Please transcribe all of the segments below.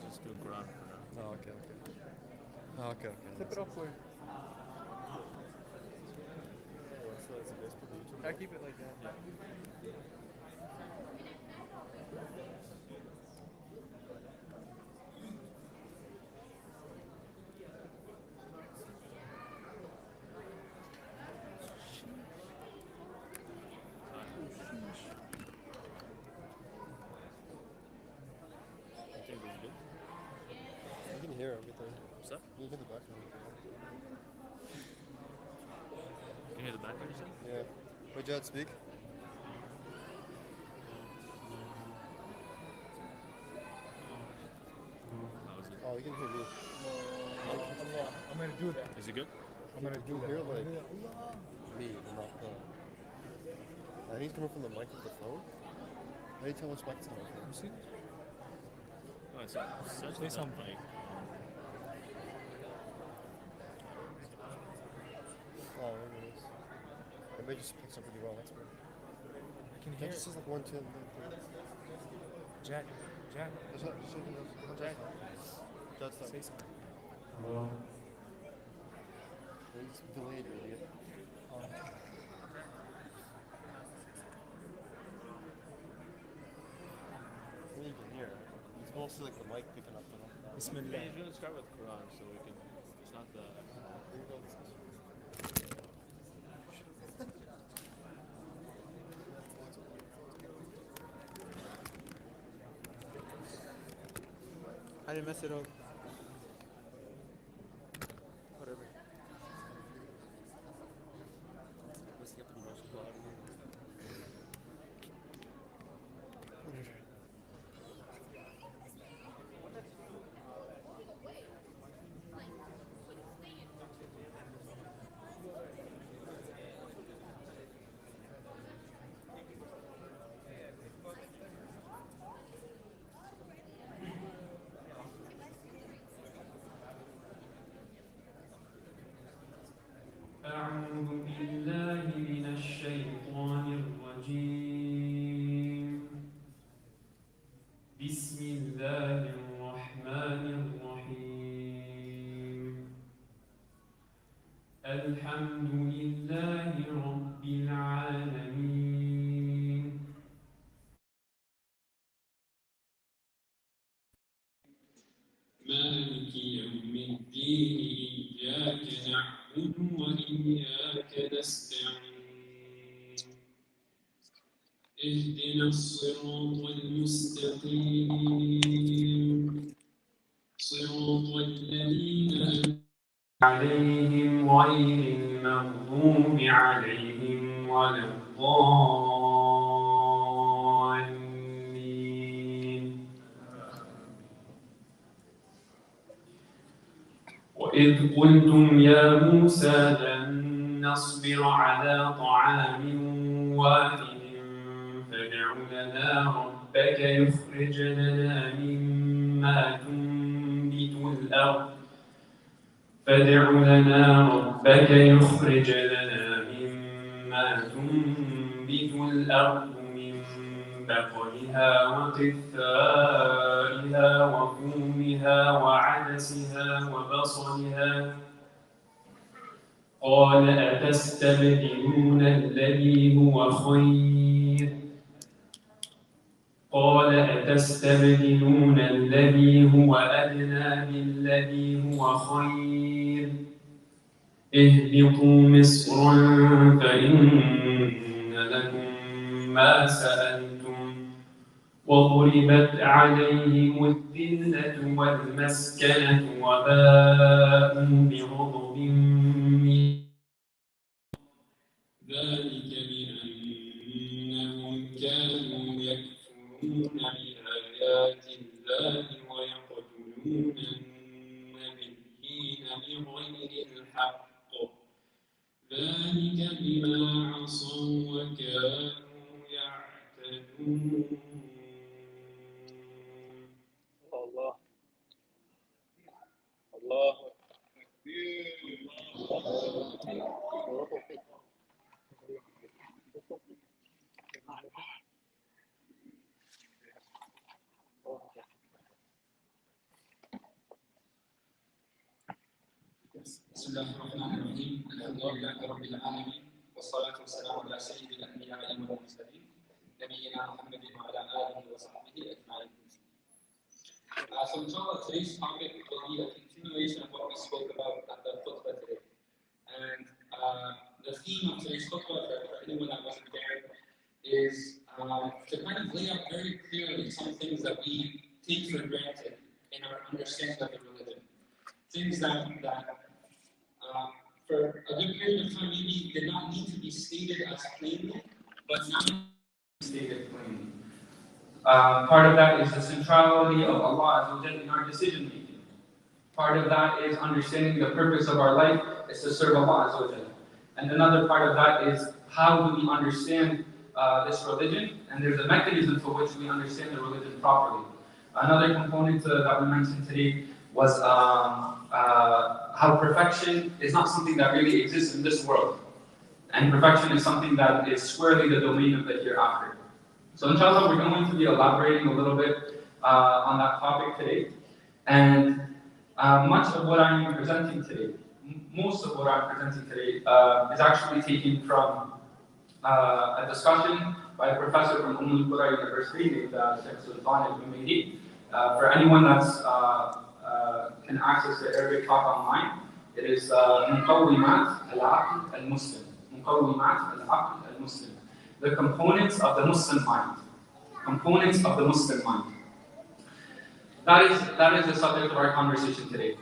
just do Quran for now. Oh, okay. Oh, okay. Flip it upward. So that's the best for the YouTube. I keep it like that. I think this is good. You can hear everything. What's that? You can hear the background. Can you hear the background? You said? Yeah. Wait, Jad, speak. How is it? Oh, you can hear me. Allah, I'm gonna do that. Is it good? I'm gonna do that. Hear I'm gonna like do that. Allah. me, but not the. I think it's coming from the mic of the phone. How do you tell which mic it's coming from? You see? Oh, it's essentially Say not something. like. Oh, maybe it is. It may just picks up really well. That's weird. I can hear That it. just says like 1, 2, 3. Jack. Just Say something. It's delayed, you idiot. You can hear it. It's mostly like the mic picking up and all that. Bismillah. He's gonna start with Quran, so we can. It's not the. I didn't mess it up. Whatever. Let's get the most quality. أعوذ بالله من الشيطان الرجيم بسم الله الرحمن الرحيم الحمد لله رب العالمين مالك يوم الدين إياك نعبد وإياك نستعين اهدنا الصراط المستقيم صراط الذين أنعمت عليهم غير المغضوب عليهم ولا الضالين وإذ قلتم يا موسى لن نصبر على طعام واحد فادع لنا ربك يخرج لنا مما تنبت الأرض من بقلها وقثائها وفومها وعدسها وبصلها قال أتستبدلون الذي هو أدنى بالذي هو خير اهبطوا مصرا فإن لكم ما سألتم وضربت عليهم الذلة والمسكنة وباءوا بغضب من ذلك بأنهم كانوا يكفرون بآيات الله ويقتلون النبيين بغير الحق ذلك بما عصوا وكانوا يعتدون Allah. Allah. بسم الله الرحمن الرحيم الحمد لله رب العالمين والصلاة والسلام على سيد الأنبياء والمرسلين نبينا محمد وعلى آله وصحبه أجمعين. So inshallah, today's topic will be a continuation of what we spoke about at the khutbah today. And the theme of today's khutbah, for anyone that wasn't there, is to kind of lay out very clearly some things that we take for granted in our understanding of the religion. Things that for a good period of time maybe did not need to be stated as plainly, but now stated plainly. Part of that is the centrality of Allah in our decision making. Part of that is understanding the purpose of our life is to serve Allah. And another part of that is how do we understand this religion, and there's a mechanism for which we understand the religion properly. Another component that we mentioned today was how perfection is not something that really exists in this world. And perfection is something that is squarely the domain of the hereafter. So inshallah, we're going to be elaborating a little bit on that topic today. And much of what I'm presenting today, most of what I'm presenting today is actually taken from a discussion by a professor from Qura University named Sheikh Sultan al-Humaydi. For anyone that's can access the Arabic talk online, it is مقومات العقل المسلم. مقومات العقل المسلم. The components of the Muslim mind. Components of the Muslim mind. That is the subject of our conversation today.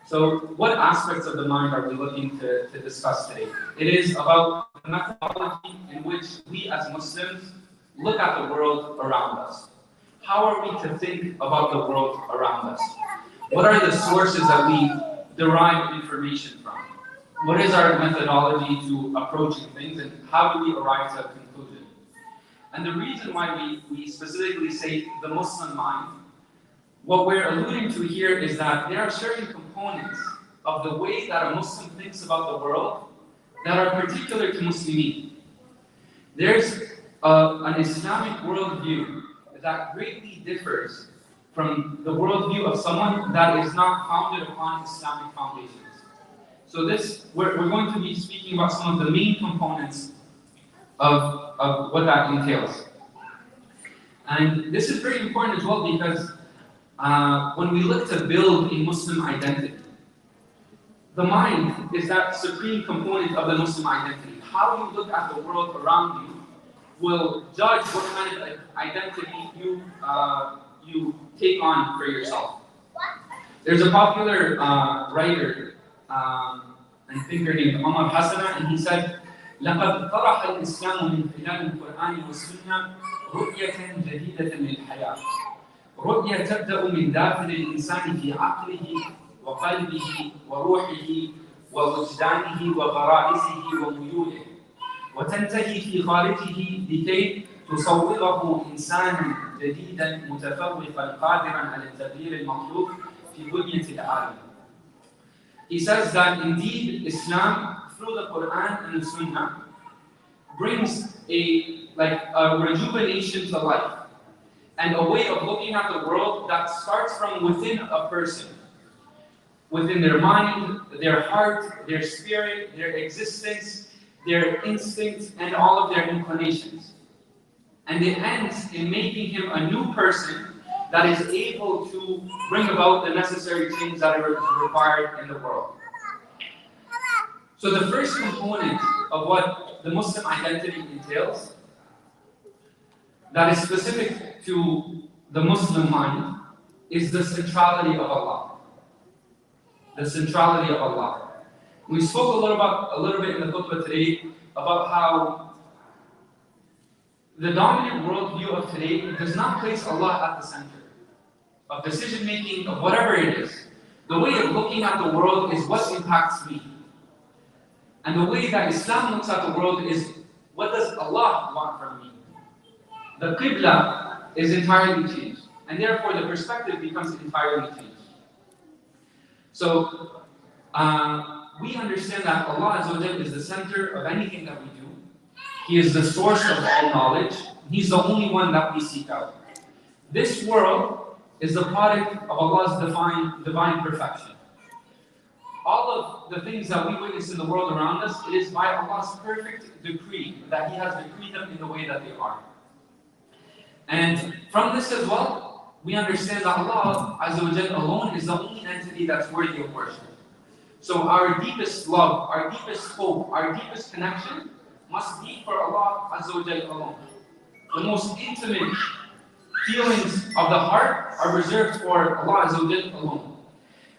So, what aspects of the mind are we looking to discuss today? It is about the methodology in which we as Muslims look at the world around us. How are we to think about the world around us? What are the sources that we derive information from? What is our methodology to approaching things, and how do we arrive to a conclusion? And the reason why we specifically say the Muslim mind, what we're alluding to here is that there are certain components of the way that a Muslim thinks about the world that are particular to Muslimin. There's an Islamic worldview that greatly differs from the worldview of someone that is not founded upon Islamic foundations. So we're going to be speaking about some of the main components of what that entails. And this is very important as well because when we look to build a Muslim identity, the mind is that supreme component of the Muslim identity. How you look at the world around you will judge what kind of identity you take on for yourself. There's a popular writer and thinker named Umar Hassana, and he said, لقد طرح الإسلام من خلال القرآن والسنة رؤية جديدة للحياة. رؤية تبدأ من داخل الإنسان في عقله وقلبه وروحه ووجدانه وغرائزه وميوله، وتنتهي في خارجه لكي تصوره إنسانا جديدا متفوقا قادرا على التغيير المطلوب في بنية العالم. He says that indeed Islam, through the Quran and the Sunnah, brings a rejuvenation to life and a way of looking at the world that starts from within a person, within their mind, their heart, their spirit, their existence, their instincts, and all of their inclinations. And it ends in making him a new person that is able to bring about the necessary change that are required in the world. So the first component of what the Muslim identity entails, that is specific to the Muslim mind, is the centrality of Allah. The centrality of Allah. We spoke a little bit in the khutbah today about how the dominant worldview of today does not place Allah at the center of decision making, of whatever it is. The way of looking at the world is what impacts me. And the way that Islam looks at the world is what does Allah want from me. The Qibla is entirely changed, and therefore the perspective becomes entirely changed. So we understand that Allah Azza wa Jalla is the center of anything that we do. He is the source of all knowledge. He's the only one that we seek out. This world is the product of Allah's divine perfection. all of the things that we witness in the world around us, it is by Allah's perfect decree that He has decreed them in the way that they are. And from this as well, we understand that Allah Azza wa Jal alone is the only entity that's worthy of worship. So our deepest love, our deepest hope, our deepest connection must be for Allah Azza wa Jal alone. The most intimate feelings of the heart are reserved for Allah Azza wa Jal alone.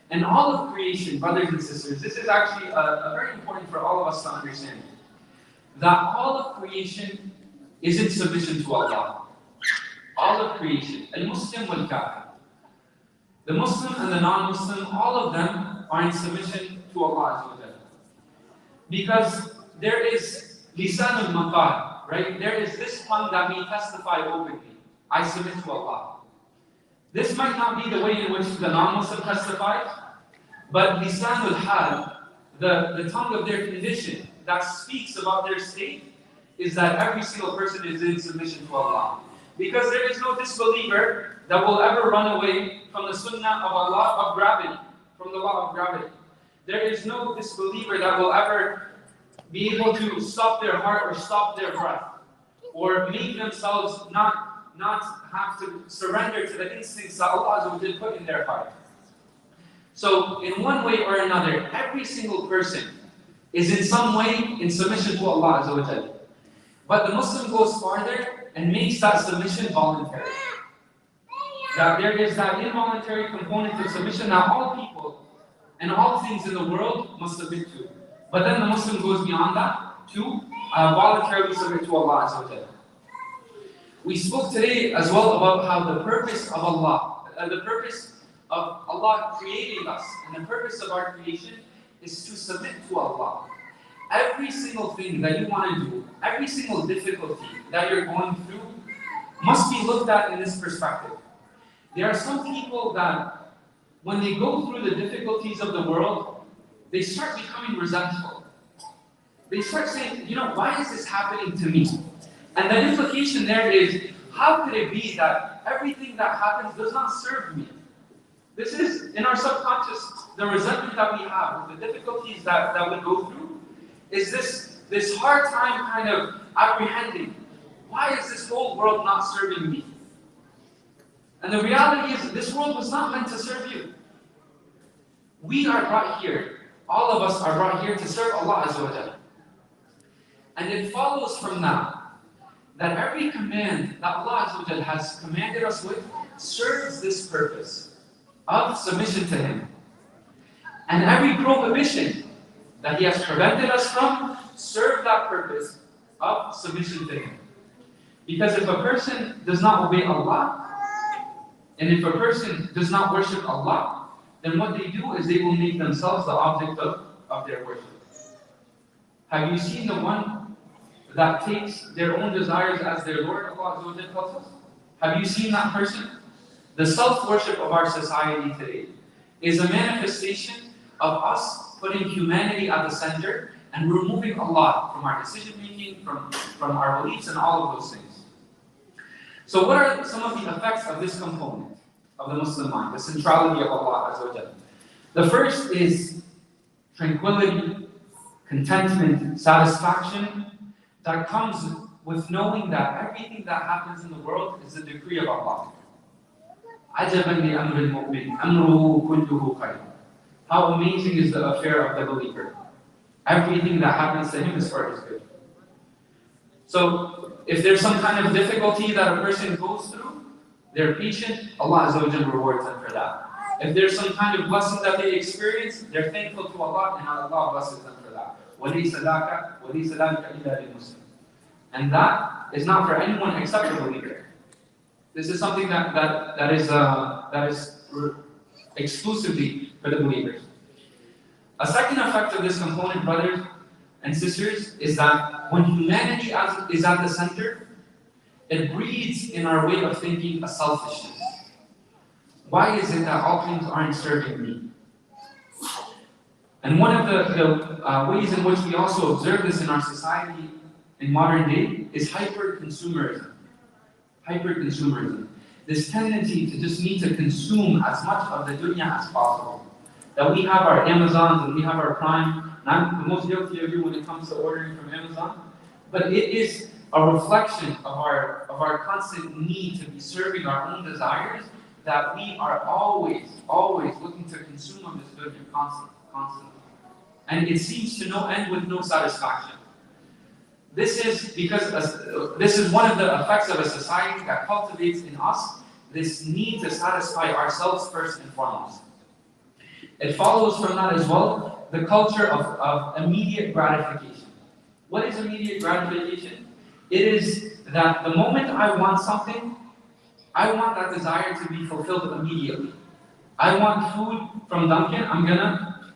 And all of creation, brothers and sisters, this is actually very important for all of us to understand. That all of creation is in submission to Allah. All of creation, al-Muslim wal-Kafir. The Muslim and the non-Muslim, all of them are in submission to Allah Azza wa Jalla. Because there is lisan al-maqal, right? There is this tongue that may testify openly. I submit to Allah. This might not be the way in which the non-Muslim testifies, but lisan al-hal, the tongue of their condition that speaks about their state, is that every single person is in submission to Allah. Because there is no disbeliever that will ever run away from the sunnah of Allah of gravity, from the law of gravity. There is no disbeliever that will ever be able to stop their heart or stop their breath, or make themselves not have to surrender to the instincts that Allah did put in their heart. So in one way or another, every single person is in some way in submission to Allah Azza wa Jalla. But the Muslim goes farther and makes that submission voluntary. That there is that involuntary component of submission that all people and all things in the world must submit to. But then the Muslim goes beyond that to voluntarily submit to Allah Azza wa Jalla. We spoke today as well about how the purpose of Allah, the purpose of Allah creating us, and the purpose of our creation is to submit to Allah. Every single thing that you want to do, every single difficulty that you're going through must be looked at in this perspective. There are some people that when they go through the difficulties of the world, they start becoming resentful. They start saying, why is this happening to me? And the implication there is, how could it be that everything that happens does not serve me? This is, in our subconscious, the resentment that we have, the difficulties that we go through, is this hard time kind of apprehending, why is this whole world not serving me? And the reality is, this world was not meant to serve you. We are brought here, all of us are brought here to serve Allah Azza wa Jalla. And it follows from that every command that Allah Azza wa Jalla has commanded us with serves this purpose of submission to Him. And every prohibition that He has prevented us from serves that purpose of submission to Him. Because if a person does not obey Allah, and if a person does not worship Allah, then what they do is they will make themselves the object of their worship. Have you seen the one that takes their own desires as their Lord, Allah tells us? Have you seen that person? The self-worship of our society today is a manifestation of us putting humanity at the center and removing Allah from our decision-making, from our beliefs and all of those things. So what are some of the effects of this component of the Muslim mind, the centrality of Allah Azza wa Jalla? The first is tranquility, contentment, satisfaction that comes with knowing that everything that happens in the world is the decree of Allah. عَجَبًا لِأَمْرِ الْمُؤْمِنِ أَمْرُهُ كُلُّهُ خَيْرٌ. How amazing is the affair of the believer. Everything that happens to him is for his good. So, if there's some kind of difficulty that a person goes through, they're patient, Allah Azza wa Jalla rewards them for that. If there's some kind of blessing that they experience, they're thankful to Allah and Allah blesses them for that. وَلَيْسَ ذَلِكَ إِلَّا لِلْمُسْلِمِ. And that is not for anyone except the believer. This is something that is exclusively for the believers. A second effect of this component, brothers and sisters, is that when humanity is at the center, it breeds in our way of thinking a selfishness. Why is it that all things aren't serving me? And one of the ways in which we also observe this in our society in modern day is hyper-consumerism. Hyper-consumerism. This tendency to just need to consume as much of the dunya as possible. that we have our Amazons and we have our Prime, and I'm the most guilty of you when it comes to ordering from Amazon, but it is a reflection of our constant need to be serving our own desires, that we are always looking to consume of this dunya constantly. And it seems to no end with no satisfaction. This is because this is one of the effects of a society that cultivates in us this need to satisfy ourselves first and foremost. It follows from that as well the culture of immediate gratification. What is immediate gratification? It is that the moment I want something, I want that desire to be fulfilled immediately. I want food from Dunkin', I'm gonna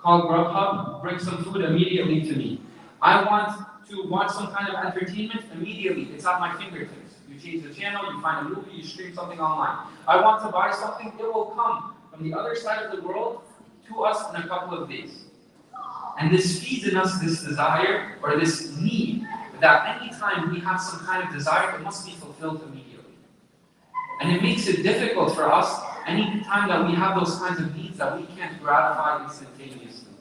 call Grubhub, bring some food immediately to me. I want to watch some kind of entertainment immediately, it's at my fingertips. You change the channel, you find a movie, you stream something online. I want to buy something, it will come from the other side of the world to us in a couple of days. And this feeds in us this desire or this need that anytime we have some kind of desire, it must be fulfilled immediately. And it makes it difficult for us any time that we have those kinds of needs that we can't gratify instantaneously.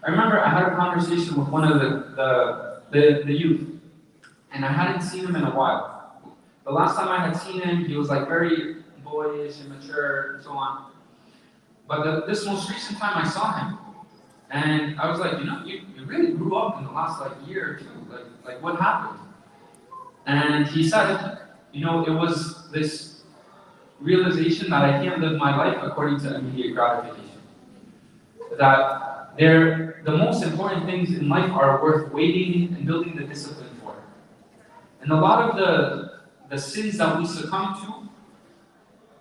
I remember I had a conversation with one of the youth, and I hadn't seen him in a while. The last time I had seen him, he was like very boyish and mature and so on. But this most recent time I saw him, and I was like, you really grew up in the last year or two. Like what happened? And he said, it was this realization that I can't live my life according to immediate gratification. That the most important things in life are worth waiting and building the discipline for. And a lot of the sins that we succumb to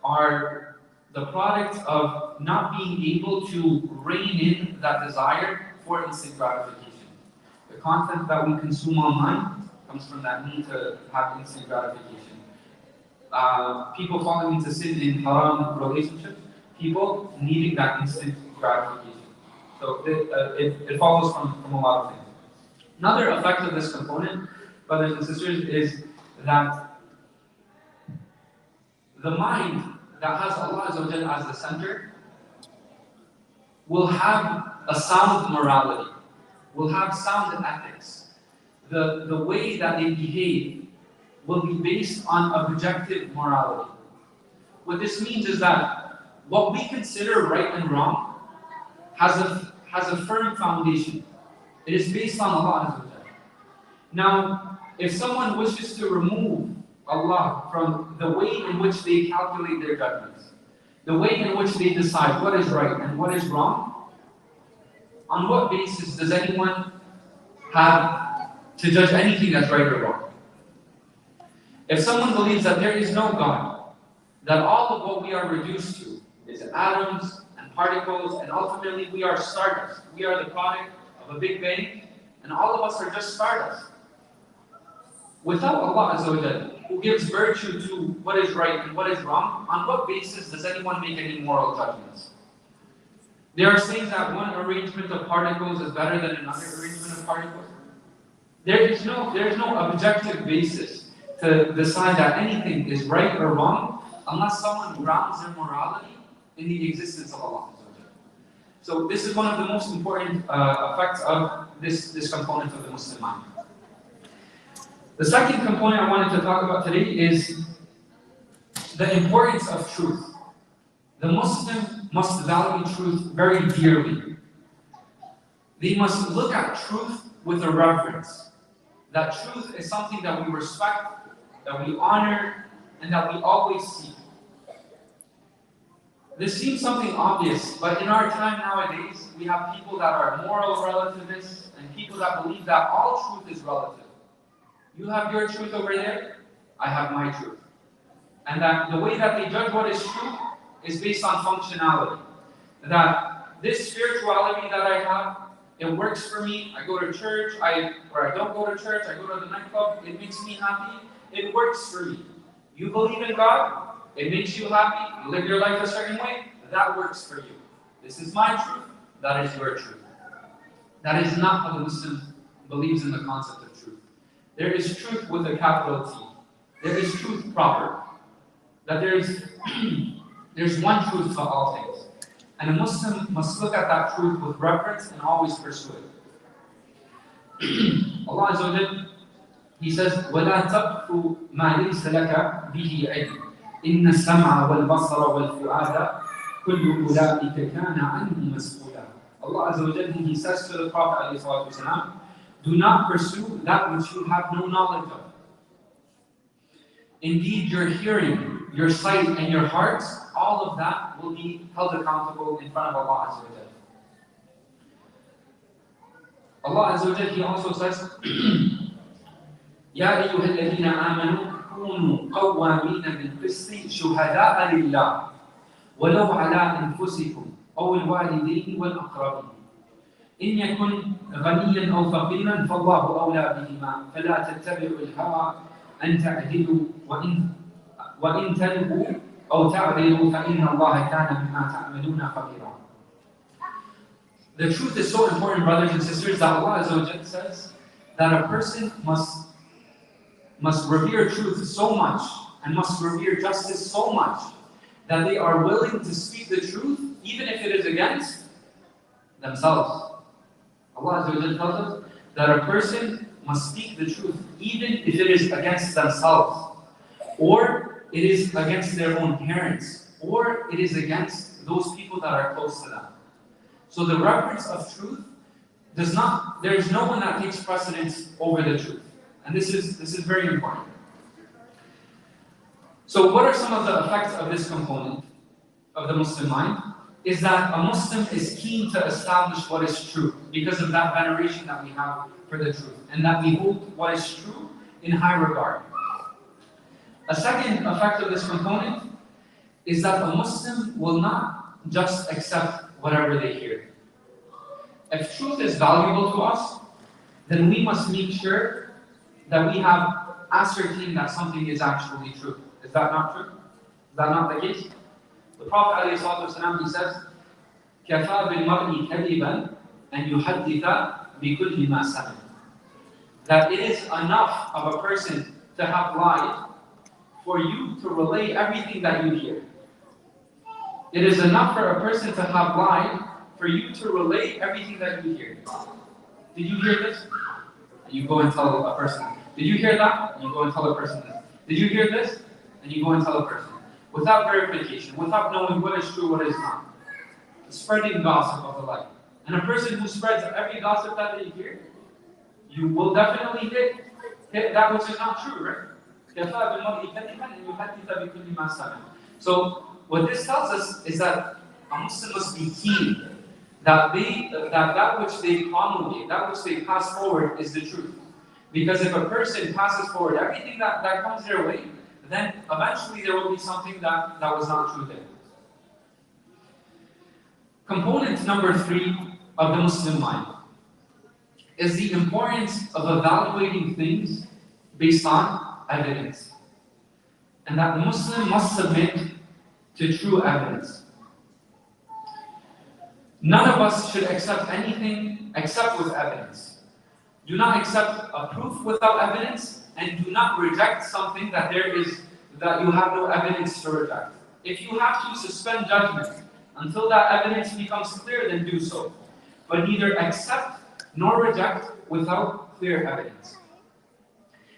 are the product of not being able to rein in that desire for instant gratification. The content that we consume online comes from that need to have instant gratification. People falling into sin in haram relationships, people needing that instant gratification. So it follows from a lot of things. Another effect of this component, brothers and sisters, is that the mind that has Allah Azza wa Jalla as the center will have a sound morality, will have sound ethics. The way that they behave will be based on objective morality. What this means is that what we consider right and wrong has a firm foundation. It is based on Allah Azza wa Jalla. Now, if someone wishes to remove Allah from the way in which they calculate their judgments, the way in which they decide what is right and what is wrong, on what basis does anyone have to judge anything as right or wrong? If someone believes that there is no God, that all of what we are reduced to is atoms and particles, and ultimately we are stardust, we are the product of a big bang, and all of us are just stardust. Without Allah Azza wa Jalla, who gives virtue to what is right and what is wrong, on what basis does anyone make any moral judgments? There are saying that one arrangement of particles is better than another arrangement of particles. There is no objective basis to decide that anything is right or wrong unless someone grounds their morality in the existence of Allah. So this is one of the most important effects of this component of the Muslim mind. The second component I wanted to talk about today is the importance of truth. The Muslim must value truth very dearly. They must look at truth with a reverence. That truth is something that we respect, that we honor, and that we always seek. This seems something obvious, but in our time nowadays, we have people that are moral relativists and people that believe that all truth is relative. You have your truth over there, I have my truth. And that the way that they judge what is true is based on functionality. That this spirituality that I have, it works for me. I go to church, or I don't go to church, I go to the nightclub, it makes me happy. It works for me. You believe in God, it makes you happy, you live your life a certain way, that works for you. This is my truth, that is your truth. That is not how the Muslim believes in the concept of truth. There is truth with a capital T. There is truth proper. That there's one truth to all things. And a Muslim must look at that truth with reverence and always pursue it. Allah Azza wa Jal, He says, وَلَا تَقْفُ مَا لَيْسَ لَكَ بِهِ عِلْمٌ إِنَّ السَّمْعَ وَالْبَصَرَ وَالْفُؤَادَ كُلُّ أُولَٰئِكَ كَانَ عَنْهُ مَسْئُولًا. Allah Azza wa Jal, He says to the Prophet ﷺ, do not pursue that which you have no knowledge of. Indeed, your hearing, your sight, and your hearts, all of that will be held accountable in front of Allah Azza wa Jal. Allah Azza wa Jal, He also says, يا أيها الذين آمنوا كونوا قوامين بالقسط شهداء لله ولو على أنفسكم أو الوالدين والأقربين إن يكن غنيا أو فقيرا فالله أولى بهما فلا تتبعوا الهوى أن تعدلوا وإن تلبوا أو تعدلوا فإن الله كان بما تعملون خبيرا. The truth is so important, brothers and sisters, that Allah Azza wa Jalla says that a person must revere truth so much and must revere justice so much that they are willing to speak the truth even if it is against themselves. Allah Azza wa Jalla tells us that a person must speak the truth even if it is against themselves, or it is against their own parents, or it is against those people that are close to them. So the reverence of truth there is no one that takes precedence over the truth. And this is very important. So what are some of the effects of this component of the Muslim mind? Is that a Muslim is keen to establish what is true because of that veneration that we have for the truth, and that we hold what is true in high regard. A second effect of this component is that a Muslim will not just accept whatever they hear. If truth is valuable to us, then we must make sure that we have ascertained that something is actually true. Is that not true? Is that not the case? The Prophet ﷺ, he says, كَفَى بِالْمَرْءِ كَذِبًا أَنْ يُحَدِّثَ بِكُلِّ مَا سَمِعَ. That it is enough of a person to have lied for you to relay everything that you hear. It is enough for a person to have lied for you to relay everything that you hear. Did you hear this? You go and tell a person. Did you hear that? You go and tell a person this. Did you hear this? And you go and tell a person. Without verification, without knowing what is true, what is not. Spreading gossip of the like. And a person who spreads every gossip that they hear, you will definitely hit that which is not true, right? So what this tells us is that a Muslim must be keen that which they promulgate, that which they pass forward is the truth. Because if a person passes forward everything that comes their way, then eventually there will be something that was not true there. Component number 3 of the Muslim mind is the importance of evaluating things based on evidence. And that the Muslim must submit to true evidence. None of us should accept anything except with evidence. Do not accept a proof without evidence, and do not reject something that you have no evidence to reject. If you have to suspend judgment until that evidence becomes clear, then do so. But neither accept nor reject without clear evidence.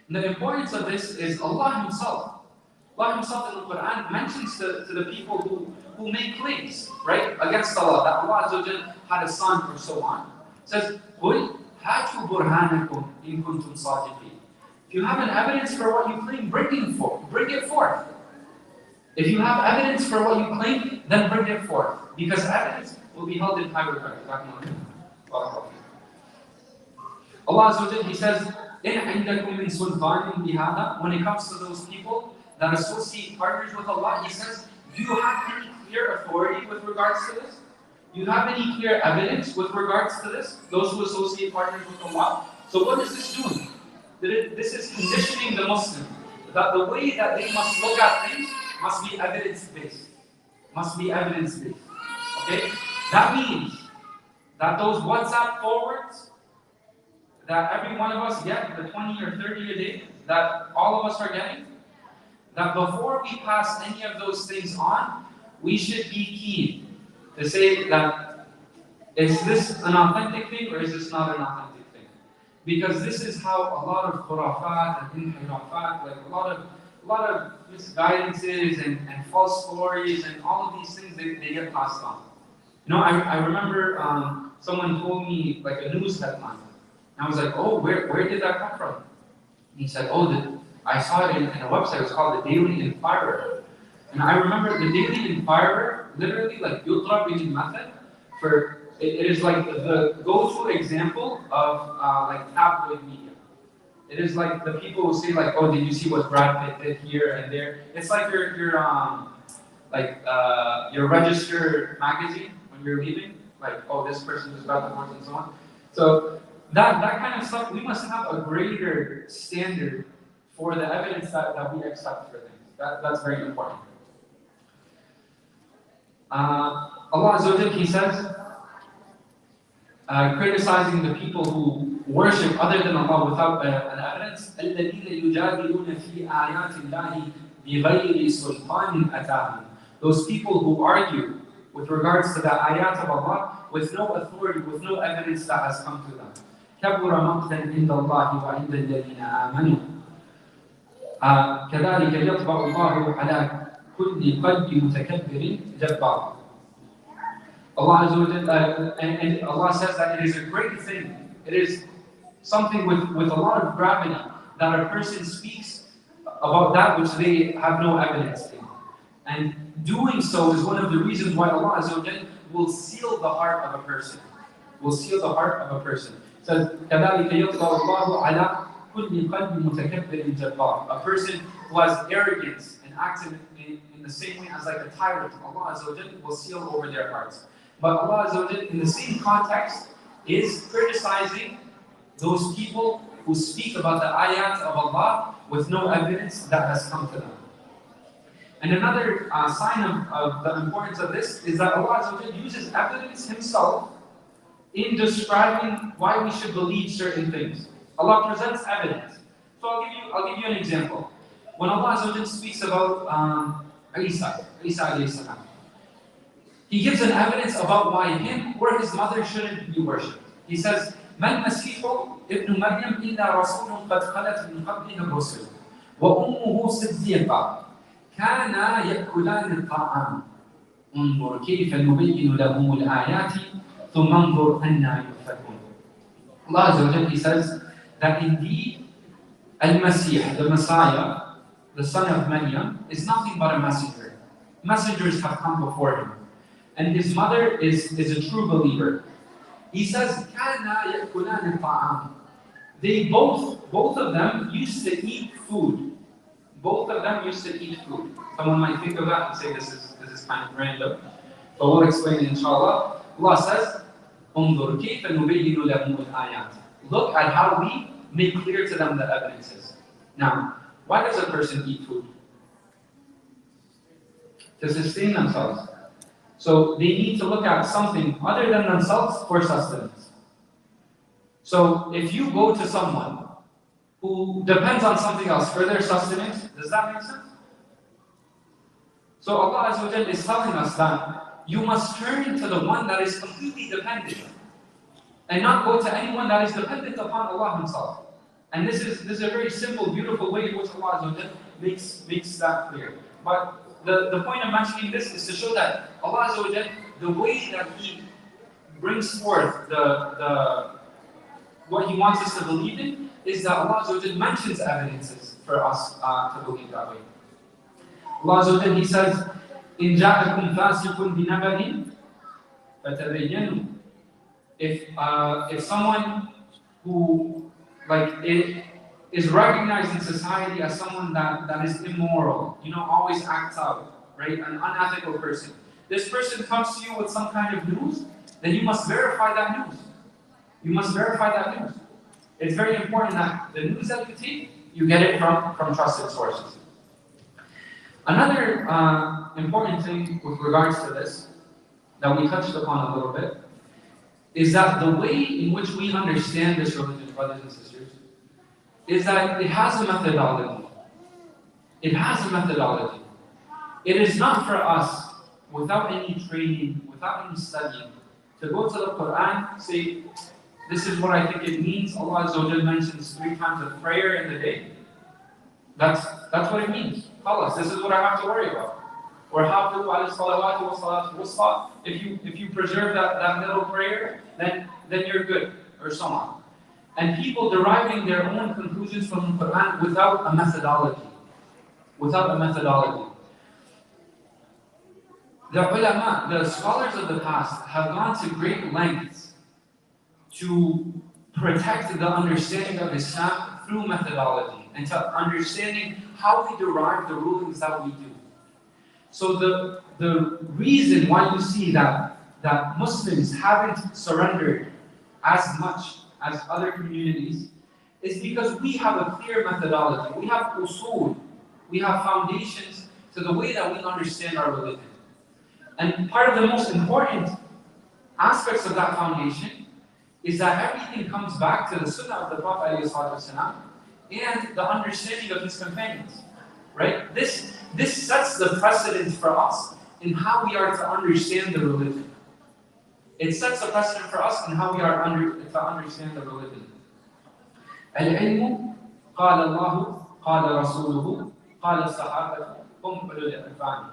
And the importance of this is Allah Himself. Allah Himself in the Quran mentions to the people who make claims, right, against Allah, that Allah Azza wa Jal had a son or so on. It says, قُلْ هَاتُوا بُرْهَانَكُمْ إِن كُنْتُمْ صَادِقِينَ. If you have an evidence for what you claim, bring it forth. If you have evidence for what you claim, then bring it forth. Because evidence will be held in high regard. Allah Azza wa Jal, He says, إِنْ عِنْدَكُمْ مِنْ سُلْطَانٍ بِهَذَا. When it comes to those people that associate partners with Allah, He says, do you have any clear authority with regards to this? Do you have any clear evidence with regards to this? Those who associate partners with Allah. So what is this doing? This is conditioning the Muslim that the way that they must look at things must be evidence-based. Okay? That means that those WhatsApp forwards that every one of us get, the 20 or 30 a day, that all of us are getting, that before we pass any of those things on, we should be keen They say that, is this an authentic thing or is this not an authentic thing? Because this is how a lot of khurafat and inhirafat, like a lot of misguidances and false stories and all of these things, they get passed on. I remember someone told me like a news headline. And I was like, oh, where did that come from? He said, oh, I saw it in a website. It was called the Daily Inquirer. And I remember the Daily Inquirer, literally like yutra bil method, for it is like the go-to example of like tabloid media. It is like the people who say like, oh, did you see what Brad Pitt did here and there? It's like your registered magazine when you're leaving, like, oh, this person just got divorced and so on. So that kind of stuff, we must have a greater standard for the evidence that we accept for things. That's very important. Allah Azza wa Jalla, He says, criticizing the people who worship other than Allah without an evidence, الَّذِينَ يُجَادِلُونَ فِي آيَاتِ اللَّهِ بِغَيْرِ سُلْطَانٍ أَتَاهُمْ. Those people who argue with regards to the ayat of Allah with no authority, with no evidence that has come to them. كَبُرَ مَقْتًا عِنْدَ اللَّهِ وَعِنْدَ الَّذِينَ آمَنُوا كَذَلِكَ يَطْبَعُ اللَّهُ عَلَى كُلِّ قَلْبِ مُتَكَبِّرٍ جَبَّارٍ. Allah Azza wa Jalla, and Allah says that it is a great thing. It is something with a lot of gravity that a person speaks about that which they have no evidence in. And doing so is one of the reasons why Allah Azza wa Jalla will seal the heart of a person. Will seal the heart of a person. It says, كَذَلِكَ يَطْبَعُ اللَّهُ عَلَى كُلِّ قَلْبِ مُتَكَبِّرٍ جَبَّارٍ. A person who has arrogance and acts in the same way as like a tyrant, Allah Azza wa Jalla will seal over their hearts. But Allah Azza wa Jalla, in the same context, is criticizing those people who speak about the ayat of Allah with no evidence that has come to them. And another sign of the importance of this is that Allah Azza wa Jalla uses evidence Himself in describing why we should believe certain things. Allah presents evidence. So I'll give you an example. When Allah Azza wa Jalla speaks about Isa alayhi salam, He gives an evidence about why him or his mother shouldn't be worshipped. He says, مَا الْمَسِيحُ ابْنُ مَرْيَمْ إِلَّا رَسُولٌ قَدْ خَلَتْ مِنْ قَبْلِهِ الرُّسُلُ وَأُمُّهُ صِدِّيقَةٌ كَانَا يَأْكُلَانِ الطَّعَامَ انظُرْ كَيْفَ نُبَيِّنُ لَهُمُ الْآيَاتِ ثُمَّ انظُرْ أَنَّىٰ يُؤْفَكُونَ. Allah Azza wa Jalla, He says that indeed Al-Masih, the Messiah, the son of Maryam, is nothing but a messenger. Messengers have come before him. And his mother is a true believer. He says, كَانَا يَأْكُلَانِ الطَّعَامَ. They both of them used to eat food. Both of them used to eat food. Someone might think of that and say this is kind of random. But we'll explain it inshallah. Allah says, انظر كيف نبين لهم الآيات. Look at how we make clear to them the evidences. Now, why does a person eat food? To sustain themselves. So they need to look at something other than themselves for sustenance. So if you go to someone who depends on something else for their sustenance, does that make sense? So Allah Azza wa Jalla is telling us that you must turn to the one that is completely dependent and not go to anyone that is dependent upon Allah Himself. And this is a very simple, beautiful way in which Allah Azza wa Jalla makes that clear. But the point of mentioning this is to show that Allah Azza wa Jalla, the way that He brings forth what He wants us to believe in is that Allah Azza wa Jalla mentions evidences for us to believe that way. Allah Azza wa Jalla, He says, إِن جَاءَكُمْ فَاسِقٌ بِنَبَإٍ فَتَبَيَّنُوا. If someone who is recognized in society as someone that is immoral, always acts out, right? An unethical person. This person comes to you with some kind of news, then you must verify that news. You must verify that news. It's very important that the news that you take, you get it from trusted sources. Another important thing with regards to this, that we touched upon a little bit, is that the way in which we understand this religion, brothers and sisters, is that it has a methodology. It has a methodology. It is not for us, without any training, without any studying, to go to the Quran, say, this is what I think it means. Allah Azza wa Jal mentions 3 times of prayer in the day. That's what it means. Khalas, this is what I have to worry about. Or hafizu ala salawati wa salatu wusta. If you preserve that middle prayer, then you're good, or so on. And people deriving their own conclusions from the Quran without a methodology. Without a methodology. The ulama, the scholars of the past, have gone to great lengths to protect the understanding of Islam through methodology and to understanding how we derive the rulings that we do. So the reason why you see that Muslims haven't surrendered as much as other communities is because we have a clear methodology. We have usul, we have foundations to the way that we understand our religion. And part of the most important aspects of that foundation is that everything comes back to the sunnah of the Prophet ﷺ and the understanding of his companions. Right? This sets the precedent for us in how we are to understand the religion. It sets a precedent for us in how we are to understand the religion. Al-ilmu, قال الله, قال رسوله, قال الصحابة, هم أولو الألباب.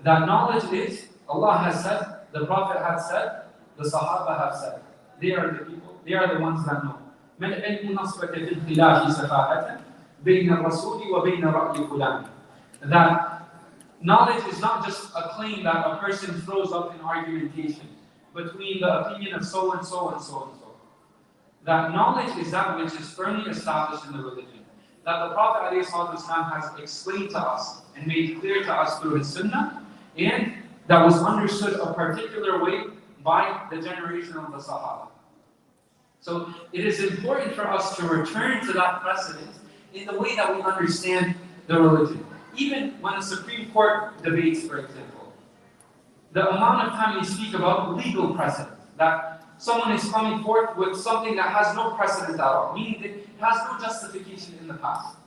That knowledge is, Allah has said, the Prophet has said, the Sahaba have said. They are the people, they are the ones that know. من علم نصبك في الخلاف سفاهة بين الرسول وبين رأي فلان. That knowledge is not just a claim that a person throws up in argumentation between the opinion of so and so and so and so. That knowledge is that which is firmly established in the religion. That the Prophet ﷺ has explained to us and made clear to us through his sunnah, and that was understood a particular way by the generation of the Sahaba. So it is important for us to return to that precedent in the way that we understand the religion. Even when the Supreme Court debates, for example, the amount of time they speak about legal precedent, that someone is coming forth with something that has no precedent at all, meaning that it has no justification in the past.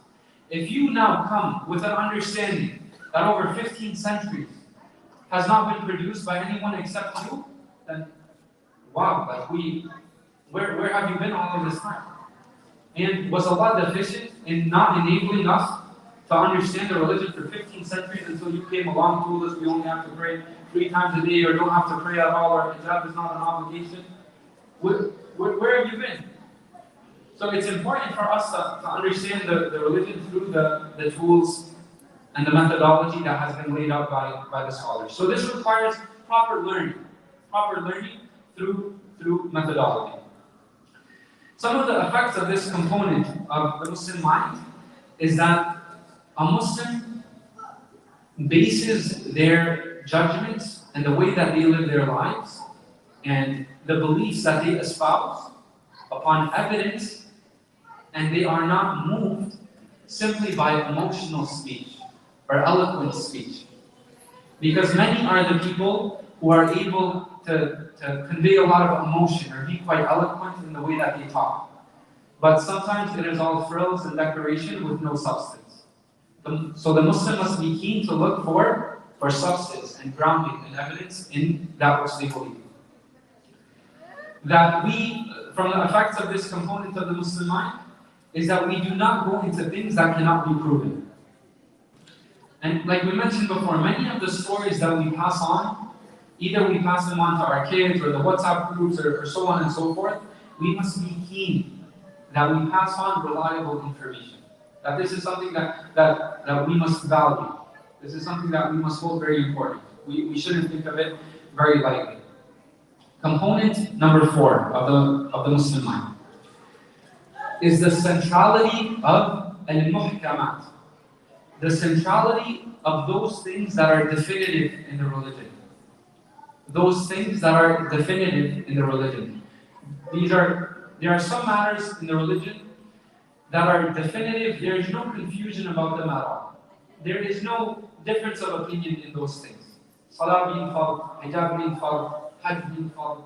If you now come with an understanding that over 15 centuries has not been produced by anyone except you, then wow, like where have you been all of this time? And was Allah deficient in not enabling us to understand the religion for 15 centuries until you came along, told us we only have to pray 3 times a day or don't have to pray at all, or hijab is not an obligation? Where have you been? So it's important for us to understand the religion through the tools and the methodology that has been laid out by the scholars. So this requires proper learning through methodology. Some of the effects of this component of the Muslim mind is that a Muslim bases their judgments and the way that they live their lives and the beliefs that they espouse upon evidence, and they are not moved simply by emotional speech or eloquent speech. Because many are the people who are able to convey a lot of emotion or be quite eloquent in the way that they talk. But sometimes it is all frills and decoration with no substance. So the Muslim must be keen to look for substance and grounding and evidence in that which they believe. That we, from the effects of this component of the Muslim mind, is that we do not go into things that cannot be proven. And like we mentioned before, many of the stories that we pass on, either we pass them on to our kids or the WhatsApp groups or so on and so forth, we must be keen that we pass on reliable information. That this is something that we must value. This is something that we must hold very important. We shouldn't think of it very lightly. Component number 4 of the Muslim mind is the centrality of al-muhkamat. The centrality of those things that are definitive in the religion. Those things that are definitive in the religion. There are some matters in the religion that are definitive. There is no confusion about them at all. There is no difference of opinion in those things. Salah being fard, hijab being fard, hajj being fard,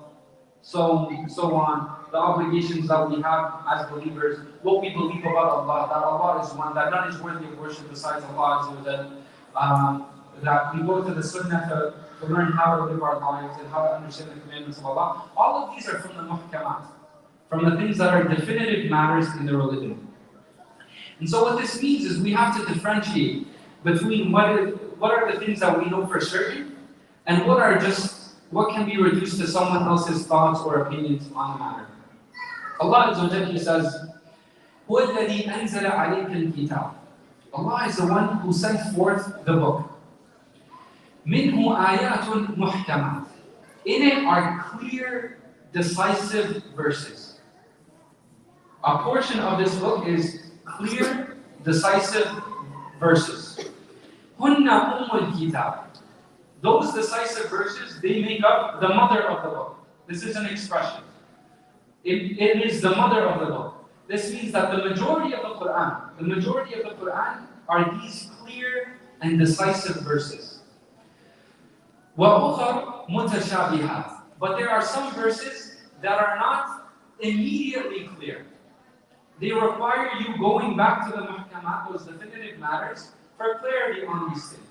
so on. The obligations that we have as believers, what we believe about Allah, that Allah is one, that none is worthy of worship besides Allah Azza wa Jal, that we go to the sunnah to learn how to live our lives and how to understand the commandments of Allah. All of these are from the muhkamat, from the things that are definitive matters in the religion. And so what this means is we have to differentiate between what are the things that we know for certain and what can be reduced to someone else's thoughts or opinions on the matter. Allah Azza wa Jalla says, هُوَ الَّذِي أَنزَلَ عَلَيْكَ الْكِتَابَ. Allah is the one who sent forth the book. مِنْهُ آيَاتٌ مُحْكَمَاتٌ. In it are clear, decisive verses. A portion of this book is clear, decisive verses. هُنَّ أُمُّ الْكِتَابِ. Those decisive verses, they make up the mother of the book. This is an expression. It is the mother of the book. This means that the majority of the Quran are these clear and decisive verses. وَأُخَرْ مُتَشَابِهَاتٌ. But there are some verses that are not immediately clear. They require you going back to the muhkamat, those definitive matters, for clarity on these things.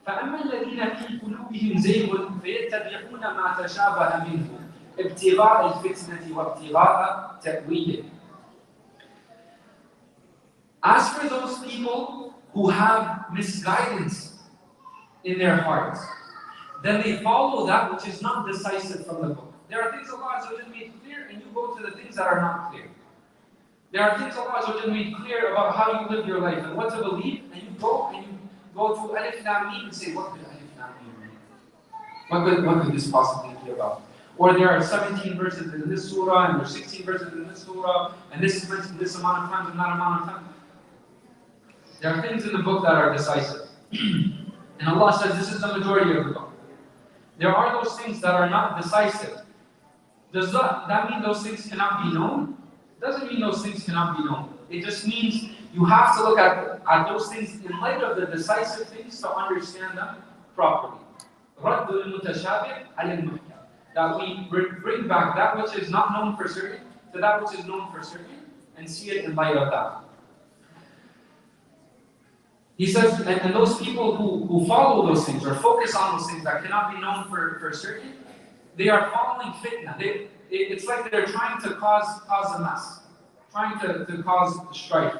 فَأَمَّا الَّذِينَ فِي قُلُوبِهِمْ زَيْغٌ فَيَتَّبِعُونَ مَا تَشَابَهَ مِنْهُ ابْتِغَاءَ الْفِتْنَةِ وَابْتِغَاءَ تَأْوِيلِهِ. As for those people who have misguidance in their hearts, then they follow that which is not decisive from the book. There are things Allah Azza wa Jalla made clear, and you go to the things that are not clear. There are things Allah Azza wa Jalla made clear about how you live your life and what to believe, and you go to Alif Lam Mim and say, what could Alif Lam Mim mean? What could this possibly be about? Or there are 17 verses in this surah, and there's 16 verses in this surah, and this is mentioned this amount of times and that amount of times. There are things in the book that are decisive. And Allah says this is the majority of the book. There are those things that are not decisive. Does that mean those things cannot be known? It doesn't mean those things cannot be known. It just means you have to look at those things in light of the decisive things to understand them properly. رَدُّ الْمُتَشَابِهِ عَلَى الْمُحْكَمِ. That we bring back that which is not known for certain to that which is known for certain and see it in light of that. He says, and those people who follow those things or focus on those things that cannot be known for certain, they are following fitna. It's like they're trying to cause a mess, trying to cause strife,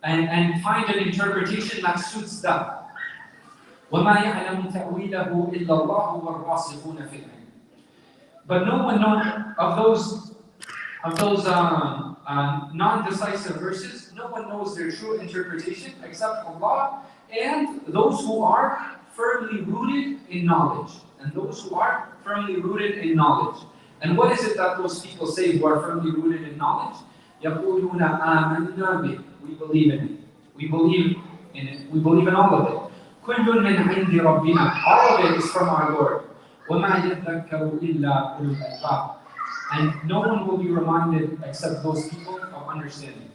and find an interpretation that suits them. وَمَا يَعْلَمُ تَأْوِيلَهُ إِلَّا اللَّهُ وَالرَّاسِخُونَ فِي الْعِلْمِ. But no one knows of those non-decisive verses. No one knows their true interpretation except Allah and those who are firmly rooted in knowledge. And those who are firmly rooted in knowledge. And what is it that those people say who are firmly rooted in knowledge? يَقُولُونَ آمَنَّا بِهِ. We believe in it. We believe in it. We believe in all of it. كُلٌّ مِّنْ عِنْدِ رَبِّنَا. All of it is from our Lord. وَمَا يَذَّكَّرُ إِلَّا أُولُو الْأَلْبَابِ. And no one will be reminded except those people of understanding.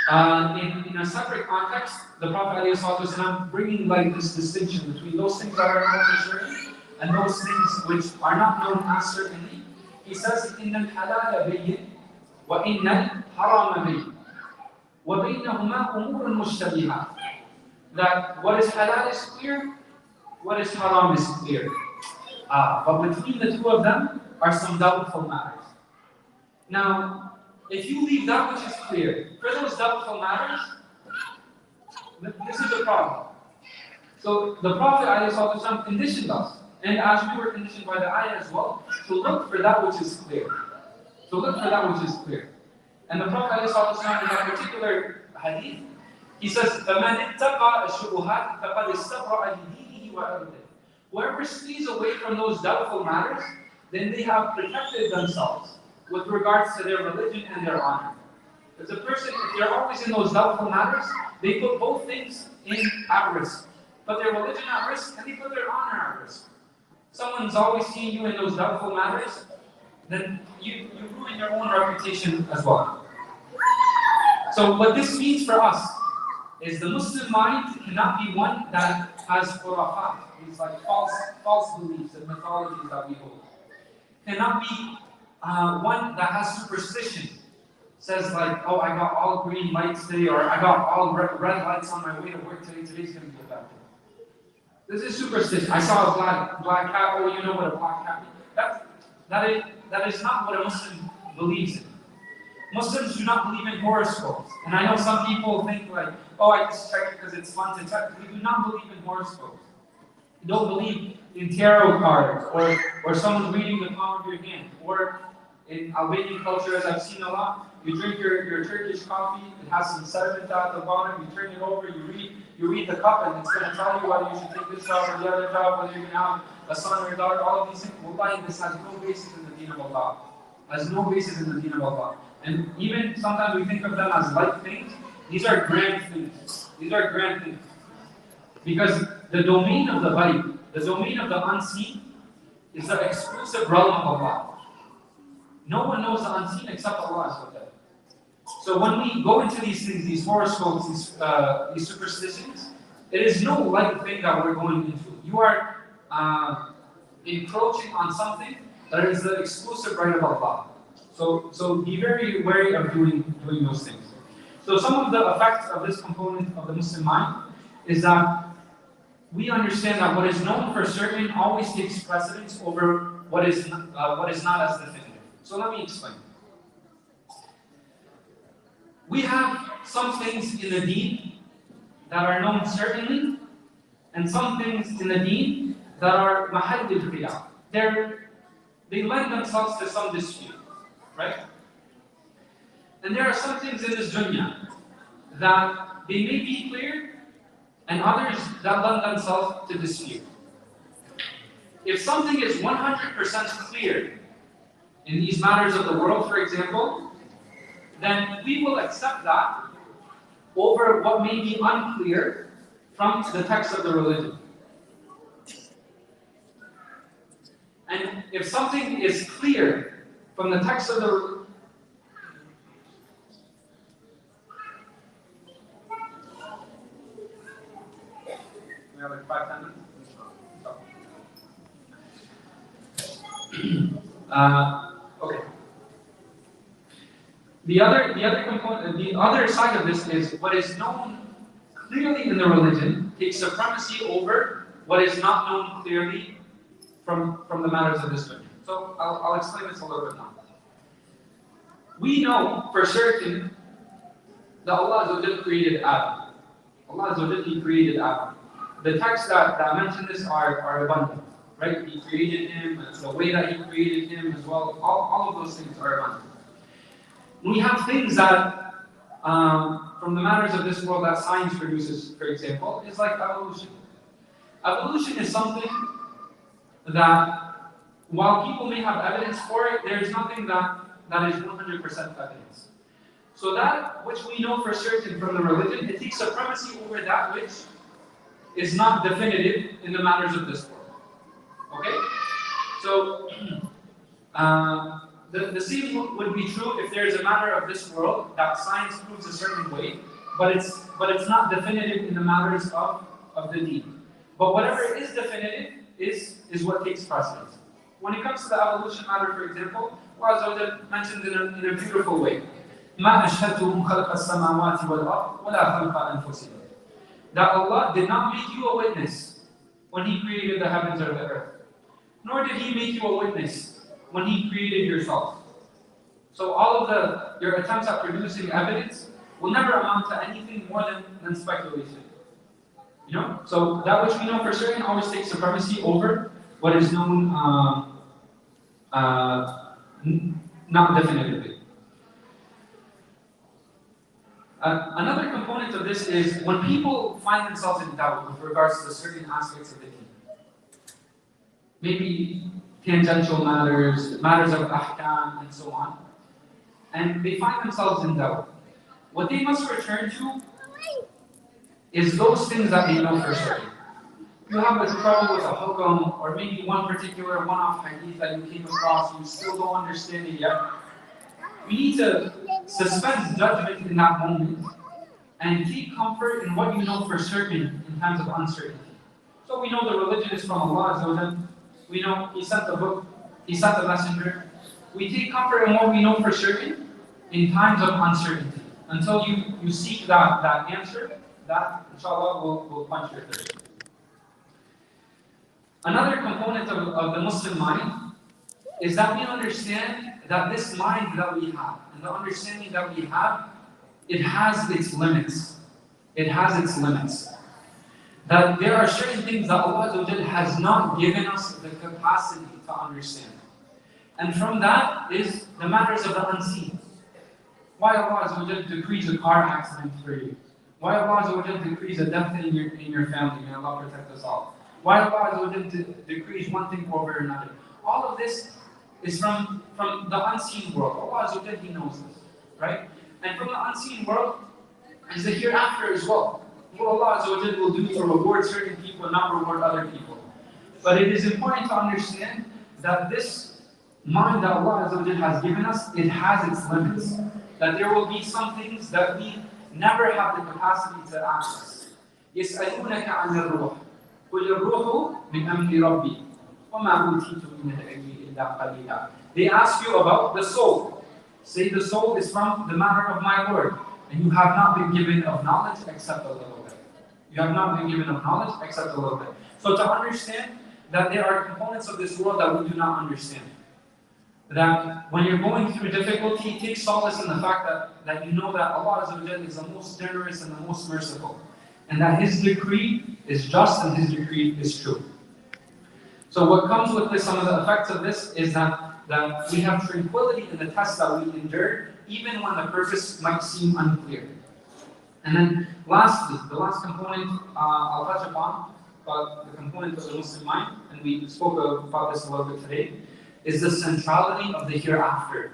In a separate context, the Prophet ﷺ bringing like this distinction between those things that are known for certain and those things which are not known as certainly. He says, إِنَّ الْحَلَالَ بَيِّنٌ وَإِنَّ الْحَرَامَ بَيِّنٌ وَبَيْنَهُمَا أُمُورٌ مُشْتَبِهَاتٌ. That what is halal is clear, what is haram is clear. But between the two of them are some doubtful matters. Now, if you leave that which is clear for those doubtful matters, this is the problem. So the Prophet ﷺ conditioned us, and as we were conditioned by the ayah as well, to look for that which is clear. To look for that which is clear. And the Prophet ﷺ in that particular hadith, he says, فَمَنِ اتَّقَى الشُّبُهَاتِ فَقَدْ اسْتَبْرَأَ لِدِينِهِ وَعِرْضِهِ. Whoever stays away from those doubtful matters, then they have protected themselves with regards to their religion and their honor. As a person, if they're always in those doubtful matters, they put both things at risk. Put their religion at risk and they put their honor at risk. Someone's always seeing you in those doubtful matters, then you ruin your own reputation as well. So what this means for us is the Muslim mind cannot be one that has khurafat, these like false beliefs and mythologies that we hold. Cannot be one that has superstition. Says like, oh, I got all green lights today, or I got all red lights on my way to work today. Today's going to be a bad day. This is superstition. I saw a black cat. Oh, you know what a black cat is? That is not what a Muslim believes in. Muslims do not believe in horoscopes. And I know some people think like, oh, I just check it because it's fun to check. We do not believe in horoscopes. We don't believe in tarot cards or someone reading the palm of your hand. Or in Albanian culture, as I've seen a lot, you drink your Turkish coffee, it has some sediment at the bottom, you turn it over, you read the cup, and it's going to tell you whether you should take this job or the other job, whether you're going to have a son or a daughter, all of these things. Wallahi, this has no basis in the deen of Allah. Has no basis in the deen of Allah. And even sometimes we think of them as light things. These are grand things. These are grand things. Because the domain of the ghaib, the domain of the unseen, is the exclusive realm of Allah. No one knows the unseen except Allah. So when we go into these things, these horoscopes, these superstitions, it is no light thing that we're going into. You are encroaching on something that is the exclusive right of Allah. So be very wary of doing those things. So some of the effects of this component of the Muslim mind is that we understand that what is known for certain always takes precedence over what is not as definitive. So let me explain. We have some things in the deen that are known certainly, and some things in the deen that are mahal al-khilaf. They lend themselves to some dispute, right? And there are some things in this dunya that they may be clear, and others that lend themselves to dispute. If something is 100% clear in these matters of the world, for example, then we will accept that over what may be unclear from the text of the religion. And if something is clear from the text of the religion, we have like 5 minutes. Okay. The other component, the other side of this is what is known clearly in the religion takes supremacy over what is not known clearly from the matters of this religion. So I'll explain this a little bit now. We know for certain that Allah created Adam. Allah created Adam. The texts that mention this are abundant, right? He created him, and the way that he created him as well. All of those things are abundant. We have things that, from the matters of this world that science produces, for example, is like evolution. Evolution is something that, while people may have evidence for it, there's nothing that is 100% evidence. So that which we know for certain from the religion, it takes supremacy over that which is not definitive in the matters of this world. Okay? So, the same would be true if there is a matter of this world that science proves a certain way, but it's not definitive in the matters of the deen. But whatever is definitive is what takes precedence. When it comes to the evolution matter, for example, Allah mentioned in a beautiful way, مَا أَشْهَدْتُهُمْ خَلْقَ السَّمَاوَاتِ وَالْأَرْضِ وَلَا خَلْقَ أَنفُسِهِمْ. That Allah did not make you a witness when He created the heavens or the earth, nor did He make you a witness when He created yourself. So all of your attempts at producing evidence will never amount to anything more than speculation. You know? So that which we know for certain always takes supremacy over what is known not definitively. Another component of this is when people find themselves in doubt with regards to certain aspects of the deen. Maybe tangential matters of ahkam, and so on. And they find themselves in doubt. What they must return to is those things that they know for certain. You have a trouble with a hukam, or maybe one particular one-off hadith that you came across, you still don't understand it yet. We need to suspend judgment in that moment and take comfort in what you know for certain in times of uncertainty. So we know the religion is from Allah. We know He sent the book, He sent the messenger. We take comfort in what we know for certain in times of uncertainty. Until you seek that answer, that inshallah will quench your thirst. Another component of the Muslim mind is that we understand that this mind that we have, and the understanding that we have, it has its limits. It has its limits. That there are certain things that Allah Azza wa Jal has not given us the capacity to understand. And from that is the matters of the unseen. Why Allah Azza wa Jal decrees a car accident for you? Why Allah Azza wa Jal decrees a death in your family? May Allah protect us all. Why Allah Azza wa Jal decrees one thing over another? All of this is from the unseen world. Allah Azza wa Jal, He knows this, right? And from the unseen world is the hereafter as well. What Allah Azza wa Jal will do to reward certain people and not reward other people. But it is important to understand that this mind that Allah Azza wa Jal has given us, it has its limits. That there will be some things that we never have the capacity to access. يَسْأَلُونَكَ عَنِ الرُّوحِ قُلِ الرُّوحُ مِنْ أَمْرِ رَبِّي وَمَا أُوتِيتُم مِنَ الْعِلْمِ إِلَّا قَلِيلًا. They ask you about the soul. Say the soul is from the matter of my Lord, and you have not been given of knowledge except a little bit. You have not been given of knowledge except a little bit. So to understand that there are components of this world that we do not understand. That when you're going through difficulty, take solace in the fact that you know that Allah Azza wa Jal is the most generous and the most merciful. And that His decree is just and His decree is true. So what comes with this, some of the effects of this, is that we have tranquility in the test that we endure, even when the purpose might seem unclear. And then lastly, the last component I'll touch upon, but the component of the Muslim mind, and we spoke about this a little bit today, is the centrality of the hereafter.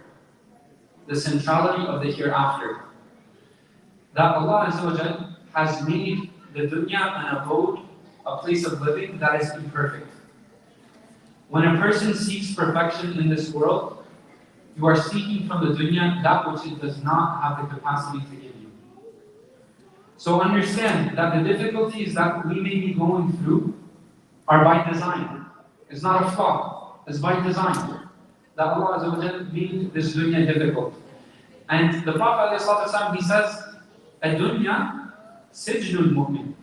The centrality of the hereafter. That Allah Azza wa Jal has made the dunya an abode, a place of living that is imperfect. When a person seeks perfection in this world, you are seeking from the dunya that which it does not have the capacity to give you. So understand that the difficulties that we may be going through are by design. It's not a flaw. It's by design. That Allah Azza wa Jal made this dunya difficult. And the Prophet ﷺ, he says, "Ad-dunya sijnul mu'min,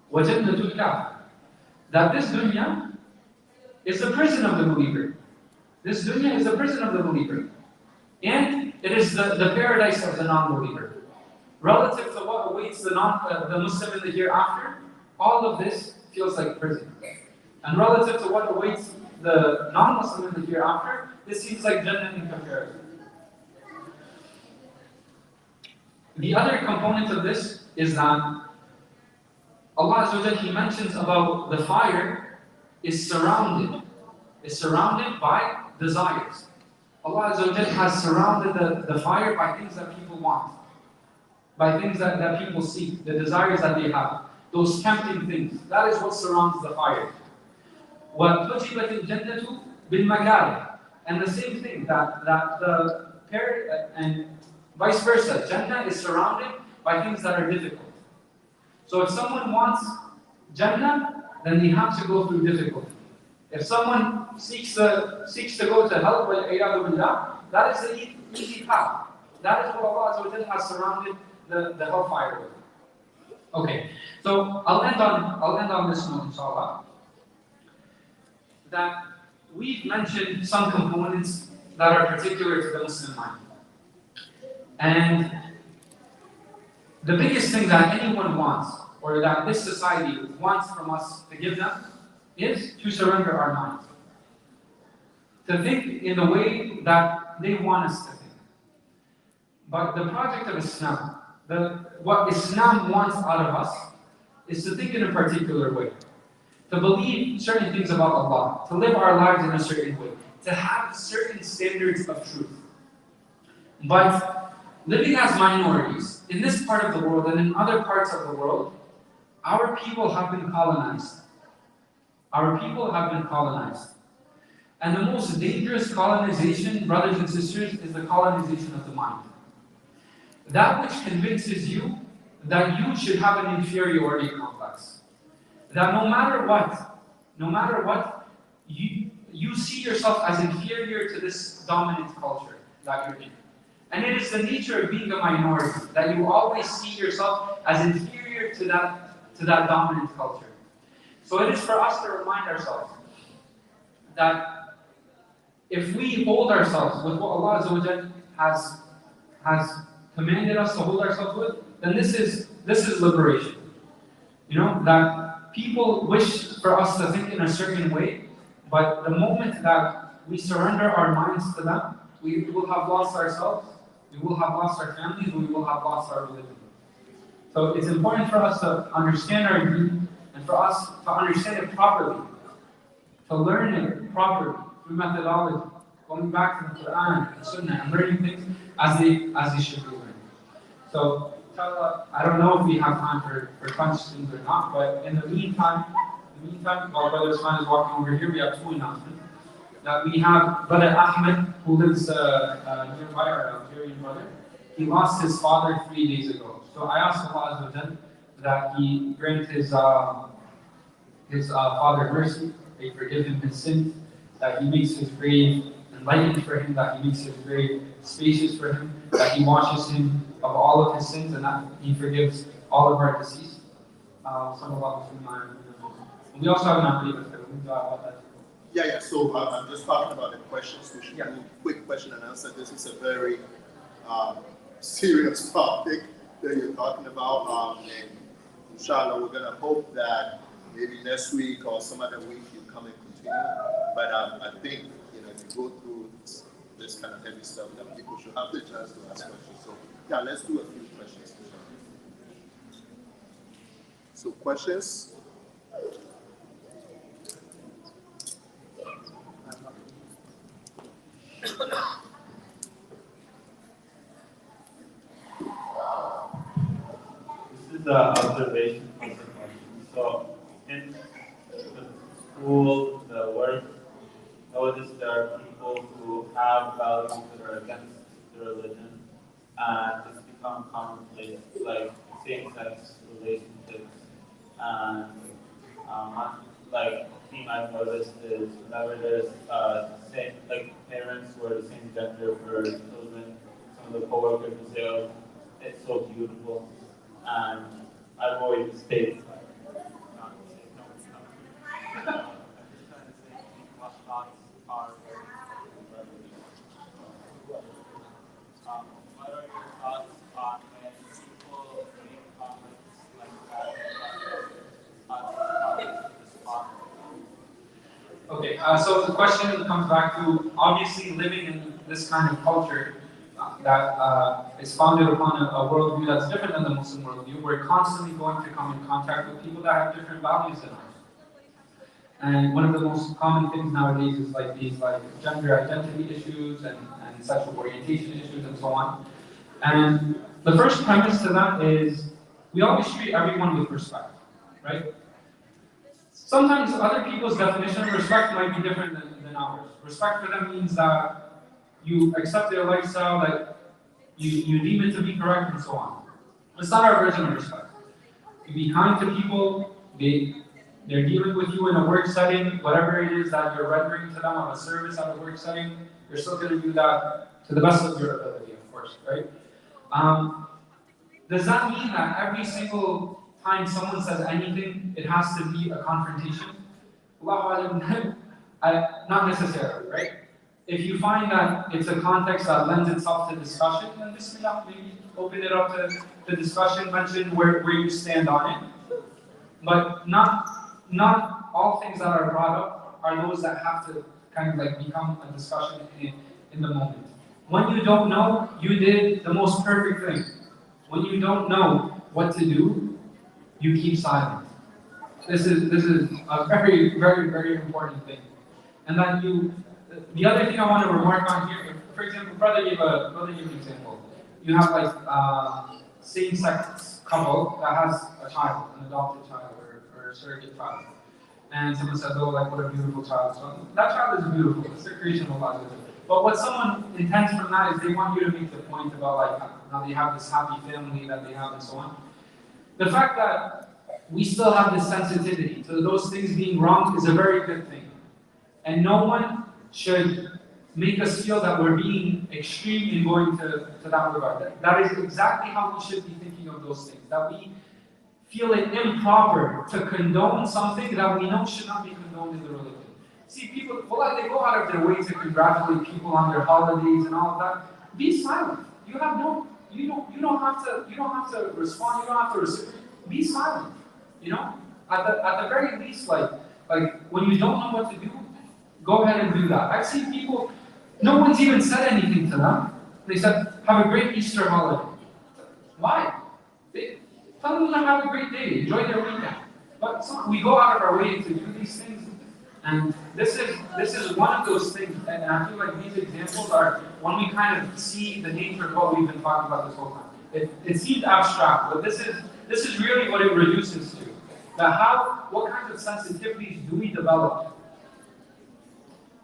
wa jannatul kafir." That this dunya is the prison of the believer. This dunya is the prison of the believer. And it is the paradise of the non-believer. Relative to what awaits the Muslim in the hereafter, all of this feels like prison. And relative to what awaits the non-Muslim in the hereafter, this seems like Jannah in comparison. The other component of this is that Allah Azza wa Jal, He mentions about the fire is surrounded by desires. Allah Azza wa Jal has surrounded the fire by things that people want, by things that people seek, the desires that they have, those tempting things. That is what surrounds the fire. وَحُجِبَتِ الْجَنَّةُ بِالْمَكَارِهِ. And the same thing, that the and vice versa, Jannah is surrounded by things that are difficult. So if someone wants Jannah, then they have to go through difficulty. If someone seeks to go to hell, that is the easy path. That is what Allah Azza wa Jalla has surrounded the hellfire with. Okay, so I'll end on this note, inshallah. That we've mentioned some components that are particular to the Muslim mind. And the biggest thing that anyone wants, or that this society wants from us to give them, is to surrender our minds. To think in the way that they want us to think. But the project of Islam, what Islam wants out of us, is to think in a particular way. To believe certain things about Allah, to live our lives in a certain way, to have certain standards of truth. But living as minorities in this part of the world and in other parts of the world, our people have been colonized. Our people have been colonized. And the most dangerous colonization, brothers and sisters, is the colonization of the mind. That which convinces you that you should have an inferiority complex. That no matter what, you see yourself as inferior to this dominant culture that you're in. And it is the nature of being a minority, that you always see yourself as inferior to that dominant culture. So it is for us to remind ourselves that if we hold ourselves with what Allah Azza wa Jal has commanded us to hold ourselves with, then this is liberation. You know, that people wish for us to think in a certain way, but the moment that we surrender our minds to them, we will have lost ourselves, we will have lost our families, we will have lost our religion. So it's important for us to understand our deen and for us to understand it properly, to learn it properly through methodology, going back to the Quran and Sunnah and learning things as they should be learned. So, inshallah, I don't know if we have time for questions or not, but in the meantime, while Brother Usman is walking over here, we have two announcements. That we have Brother Ahmed, who lives nearby, our Algerian brother. He lost his father 3 days ago. So I asked Allah Azza wa Jal that He grant his father mercy, that He forgive him his sins, that He makes his grave enlightened for him, that He makes his grave spacious for him, that He washes him of all of his sins, and that He forgives all of our deceased. We also have an update about that. Yeah. So I'm just talking about the questions. We should do quick question and answer. This is a very serious topic that you're talking about. And inshallah, we're going to hope that maybe next week or some other week you come and continue. But I think, if you go through this kind of heavy stuff, that people should have the chance to ask questions. So, yeah, let's do a few questions. So, questions? This is the observation from the question. So, in the school, the work, notice there are people who have values that are against the religion, and it's become commonplace, like same-sex relationships, and like thing I've noticed is whenever there's same, like parents who are the same gender for children, some of the coworkers will say, "Oh, it's so beautiful," and I've always stated, not to say no, it's not. I'm just trying to say what thoughts are. What are your thoughts on when people make comments like that? Okay, so the question comes back to obviously living in this kind of culture that is founded upon a worldview that's different than the Muslim worldview. We're constantly going to come in contact with people that have different values than ours. And one of the most common things nowadays is like these gender identity issues and sexual orientation issues and so on. And the first premise to that is we always treat everyone with respect, right? Sometimes other people's definition of respect might be different than ours. Respect for them means that you accept their lifestyle, that you deem it to be correct, and so on. It's not our version of respect. You be kind to people, they're dealing with you in a work setting, whatever it is that you're rendering to them on a service at a work setting, you're still going to do that to the best of your ability, of course, right? Does that mean that every single time someone says anything, it has to be a confrontation? Not necessarily, right? If you find that it's a context that lends itself to discussion, then bismillah, maybe open it up to discussion, mention where you stand on it. But not all things that are brought up are those that have to kind of like become a discussion in the moment. When you don't know, you did the most perfect thing. When you don't know what to do, you keep silent. This is a very, very, very important thing. And then the other thing I want to remark on here, for example, brother gave an example. You have like same-sex couple that has a child, an adopted child or a surrogate child. And someone says, "Oh, like what a beautiful child." So that child is beautiful. It's the creation of Allah. But what someone intends from that is they want you to make the point about like how they have this happy family that they have and so on. The fact that we still have this sensitivity to those things being wrong is a very good thing. And no one should make us feel that we're being extreme in going to that regard. That is exactly how we should be thinking of those things. That we feel it improper to condone something that we know should not be condoned in the religion. See people, well, they go out of their way to congratulate people on their holidays and all of that. Be silent. You have no, you don't have to respond. You don't have to reciprocate. Be silent. You know, at the very least, like when you don't know what to do, go ahead and do that. I've seen people, no one's even said anything to them. They said, "Have a great Easter holiday." Why? They, tell them to have a great day. Enjoy their weekend. But we go out of our way to do these things. And this is one of those things, and I feel like these examples are when we kind of see the nature of what we've been talking about this whole time. It seems abstract, but this is really what it reduces to. That what kinds of sensitivities do we develop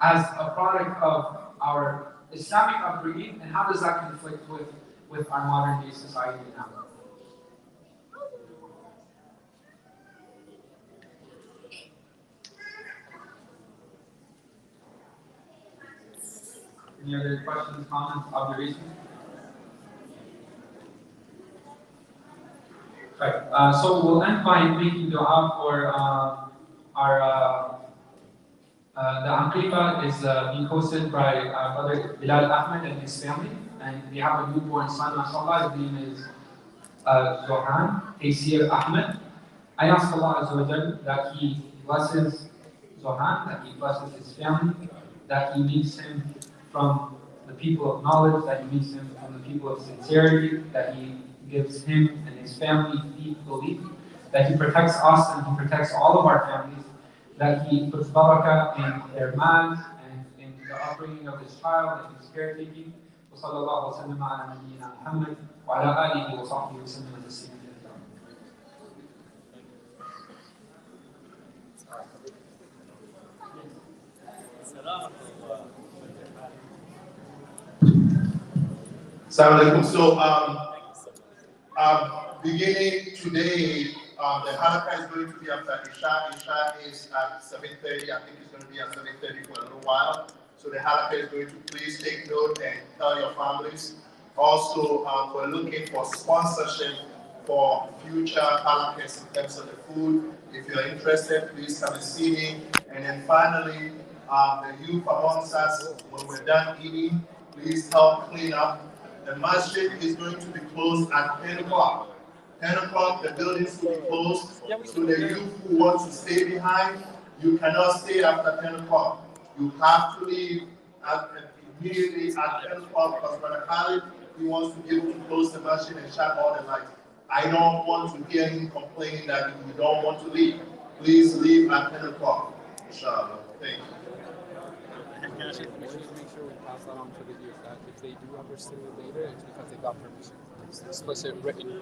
as a product of our Islamic upbringing, and how does that conflict with our modern day society now? Any other questions, comments, observations? Right. So we'll end by making dua for our the Aqiqah is being hosted by Brother Bilal Ahmed and his family, and we have a newborn son, mashallah. His name is Zohan Taysir Ahmed. I ask Allah Azza wa Jal that He blesses Zohan, that He blesses his family, that He makes him from the people of knowledge, that He makes him from the people of sincerity, that He gives him and his family deep belief, that He protects us and He protects all of our families, that He puts barakah in their minds and in the upbringing of his child and his caretaking. وصلى الله وسلم على نبينا محمد وعلى آله وصحبه وسلم تسليما كثيرا. Assalamu alaikum. So, beginning today, the Halaqa is going to be after Isha. Isha is at 7:30. I think it's going to be at 7:30 for a little while. So the Halaqa is going to please take note and tell your families. Also, we're looking for sponsorship for future Halaqas in terms of the food. If you're interested, please come and see me. And then finally, the youth amongst us, when we're done eating, please help clean up. The masjid is going to be closed at 10 o'clock. 10 o'clock, the buildings will be closed. So the youth who want to stay behind, you cannot stay after 10 o'clock. You have to leave immediately at 10 o'clock because Brother Khalid, he wants to be able to close the masjid and shut all the lights. I don't want to hear him complaining that you don't want to leave. Please leave at 10 o'clock. Inshallah. Thank you. We should make sure we pass that on to the youth that if they do ever stay later, it's because they got permission. It's explicit written